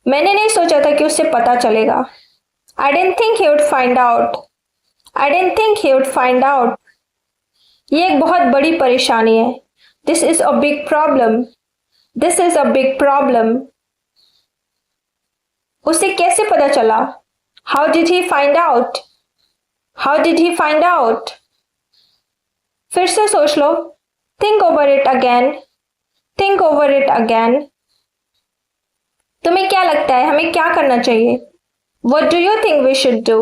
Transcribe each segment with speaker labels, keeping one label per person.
Speaker 1: मैंने नहीं सोचा था कि उससे पता चलेगा। I didn't think he would find out. I didn't think he would find out. ये एक बहुत बड़ी परेशानी है। This is a big problem. This is a big problem. उसे कैसे पता चला? How did he find out? How did he find out? फिर से सोच लो। Think over it again. Think over it again. तुम्हें क्या लगता है हमें क्या करना चाहिए? What do you think we should do?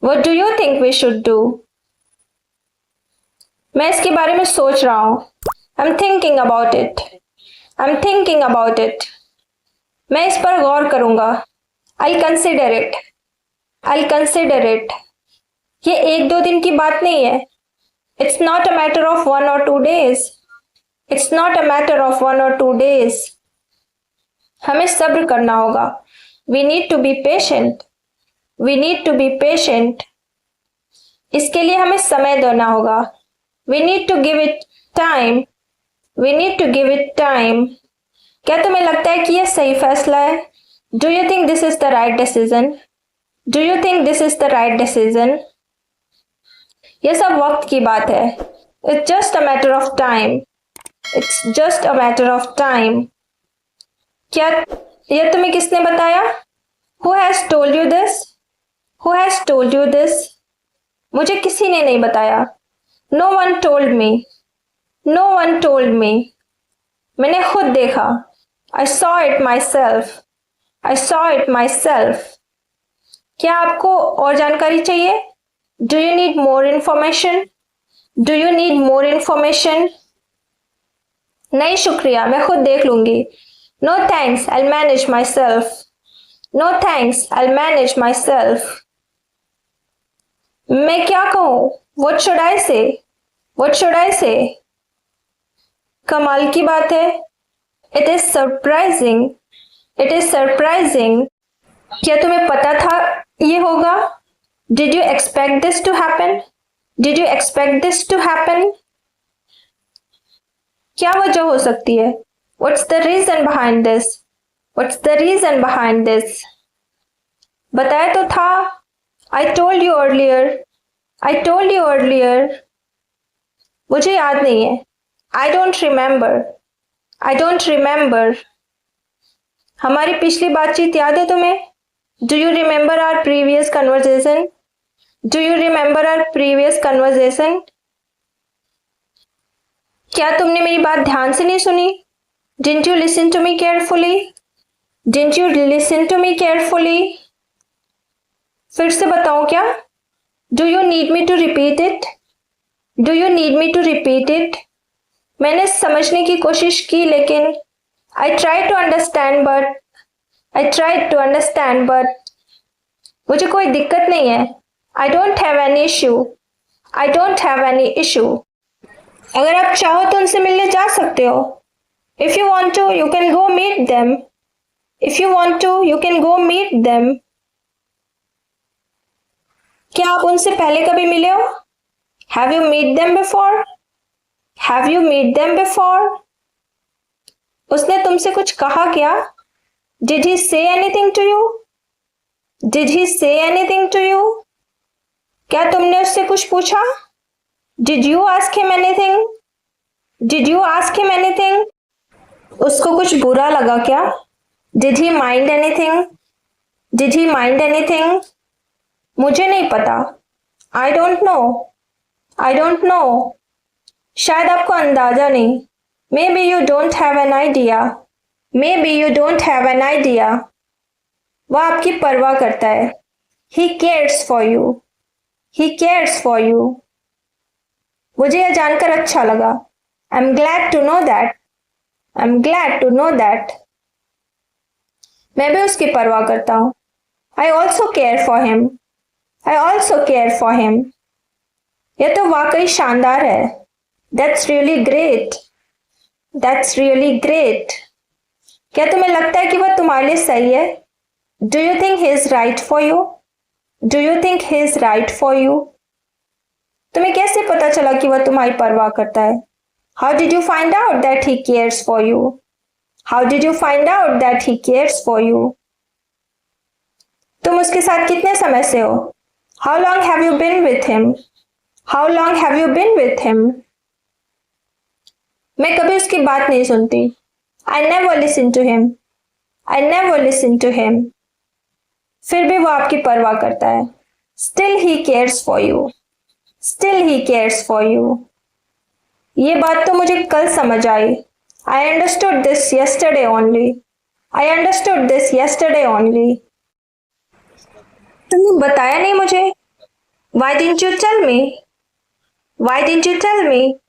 Speaker 1: What do you think we should do? मैं इसके बारे में सोच रहा हूँ। I'm thinking about it. I'm thinking about it. मैं इस पर गौर करूँगा। I'll consider it. I'll consider it. ये एक दो दिन की बात नहीं है। It's not a matter of 1 or 2 days. It's not a matter of 1 or 2 days. हमें सब्र करना होगा। We need to be patient. We need to be patient. इसके लिए हमें समय देना होगा। We need to give it time. We need to give it time. क्या तुम्हें लगता है कि यह सही फैसला है? Do you think this is the right decision? Do you think this is the right decision? यह सब वक्त की बात है। It's just a matter of time. It's just a matter of time. क्या यह तुम्हें किसने बताया? Who has told you this? Who has told you this? मुझे किसी ने नहीं बताया। No one told me. No one told me. मैंने खुद देखा। I saw it myself. I saw it myself. क्या आपको और जानकारी चाहिए? Do you need more information? Do you need more information? नहीं शुक्रिया, मैं खुद देख लूंगी। No thanks, I'll manage myself. No thanks, I'll manage myself. मैं क्या कहूँ? What should I say? What should I say? कमाल की बात है। It is surprising. It is surprising. क्या तुम्हें पता था ये होगा? Did you expect this to happen? Did you expect this to happen? क्या वजह हो सकती है? What's the reason behind this? What's the reason behind this? बताया तो था। I told you earlier. I told you earlier. मुझे याद नहीं है। I don't remember. I don't remember. हमारी पिछली बातचीत याद है तुम्हें? Do you remember our previous conversation? Do you remember our previous conversation? क्या तुमने मेरी बात ध्यान से नहीं सुनी? Didn't you listen to me carefully? Didn't you listen to me carefully? फिर से बताऊं क्या? Do you need me to repeat it? Do you need me to repeat it? मैंने समझने की कोशिश की लेकिन I tried to understand but मुझे कोई दिक्कत नहीं है। I don't have any issue. I don't have any issue. अगर आप चाहो तो उनसे मिलने जा सकते हो। If you want to, you can go meet them. If you want to, you can go meet them. क्या आप उनसे पहले कभी मिले हो? Have you met them before? Have you met them before? उसने तुमसे कुछ कहा क्या? Did he say anything to you? Did he say anything to you? क्या तुमने उससे कुछ पूछा? Did you ask him anything? Did you ask him anything? उसको कुछ बुरा लगा क्या? Did he mind anything? Did he mind anything? मुझे नहीं पता। I don't know. I don't know. शायद आपको अंदाजा नहीं। Maybe you don't have an idea. Maybe you don't have an idea. वह आपकी परवाह करता है। He cares for you. He cares for you. मुझे यह जानकर अच्छा लगा। I'm glad to know that. I'm glad to know that. मैं भी उसकी परवाह करता हूँ। I also care for him. I also care for him. यह तो वाकई शानदार है। That's really great. That's really great. क्या तुम्हें लगता है कि वह तुम्हारे लिए सही है? Do you think he is right for you? Do you think he is right for you? तुम्हें कैसे पता चला कि वह तुम्हारी परवाह करता है? How did you find out that he cares for you? How did you find out that he cares for you? तुम उसके साथ कितने समय से हो? How long have you been with him? How long have you been with him? मैं कभी उसकी बात नहीं सुनती। I never listen to him. I never listen to him. फिर भी वो आपकी परवाह करता है। Still he cares for you. Still he cares for you. ये बात तो मुझे कल समझ आई। I understood this yesterday only. I understood this yesterday only. तुमने बताया नहीं मुझे। Why didn't you tell me? Why didn't you tell me?